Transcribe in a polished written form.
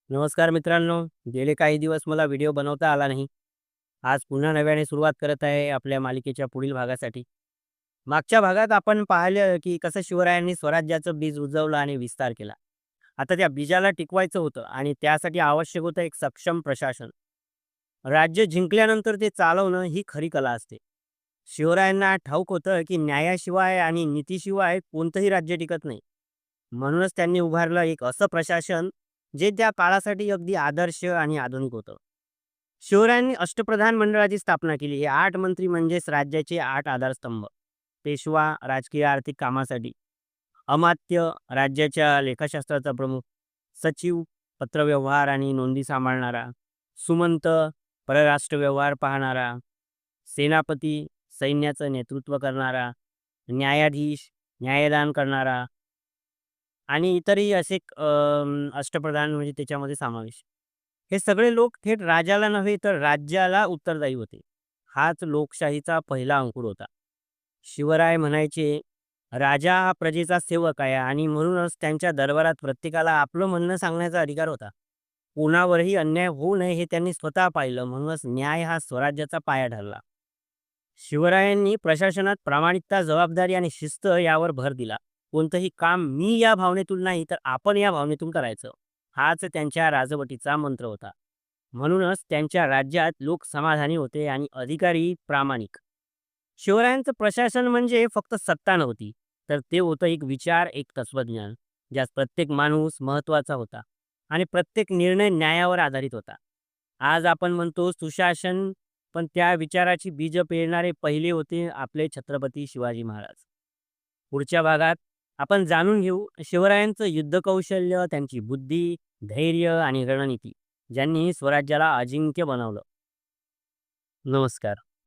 नमस्कार मित्रांनो. गेले काही दिवस मला व्हिडिओ बनवता आला नाही. आज पुन्हा नव्याने सुरुवात करत आहे आपल्या मालिकेच्या पुढील भागासाठी. मागच्या भागात आपण पाहिलं की कसं शिवरायांनी स्वराज्याचं बीज उगवलं आणि विस्तार केला. आता त्या बीजाला टिकवायचं होतं आणि त्यासाठी आवश्यक होतं एक सक्षम प्रशासन. राज्य जिंकल्यानंतर ते चालवणं ही खरी कला असते. शिवरायांना ठाऊक होतं की न्यायाशिवाय आणि नीतीशिवाय कोणतंही राज्य टिकत नाही. म्हणूनच त्यांनी उभारलं एक असं प्रशासन जे त्या काळासाठी अगदी आदर्श आणि आधुनिक होतं. शिवरायांनी अष्टप्रधान मंडळाची स्थापना केली. हे 8 मंत्री म्हणजेच राज्याचे 8 आधारस्तंभ. पेशवा राजकीय आर्थिक कामासाठी, अमात्य राज्याच्या लेखाशास्त्राचा प्रमुख, सचिव पत्रव्यवहार आणि नोंदी सांभाळणारा, सुमंत परराष्ट्र व्यवहार पाहणारा, सेनापती सैन्याचं नेतृत्व करणारा, न्यायाधीश न्यायदान करणारा आणि इतरही असे अष्टप्रधान म्हणजे त्याच्यामध्ये समावेश. हे सगळे लोक थेट राजाला नव्हे तर राज्याला उत्तरदायी होते. हाच लोकशाहीचा पहिला अंकुर होता. शिवराय म्हणायचे, "राजा हा प्रजेचा सेवक आहे आणि म्हणूनच त्यांच्या दरबारात प्रत्येकाला आपलं म्हणणं सांगण्याचा अधिकार होता. कोणावरही अन्याय होऊ नये हे त्यांनी स्वतः पाहिलं. म्हणूनच न्याय हा स्वराज्याचा पाया ठरला." शिवरायांनी प्रशासनात प्रामाणिकता, जबाबदारी आणि शिस्त यावर भर दिला. कोणतंही काम मी या भावनेतून नाही तर आपण या भावनेतून करायचं. हाच त्यांच्या राजवटीचा मंत्र होता. म्हणूनच त्यांच्या राज्यात लोक समाधानी होते आणि अधिकारी प्रामाणिक. शिवरायांचं प्रशासन म्हणजे फक्त सत्ता नव्हती, तर ते होतं एक विचार, एक तत्वज्ञान, ज्यात प्रत्येक माणूस महत्त्वाचा होता आणि प्रत्येक निर्णय न्यायावर आधारित होता. आज आपण म्हणतो सुशासन, पण त्या विचाराची बीज पेरणारे पहिले होते आपले छत्रपती शिवाजी महाराज. पुढच्या भागात आपण जाणून घेऊ शिवरायांचं युद्धकौशल्य, त्यांची बुद्धी, धैर्य आणि रणनीती, ज्यांनी स्वराज्याला अजिंक्य बनवलं. नमस्कार.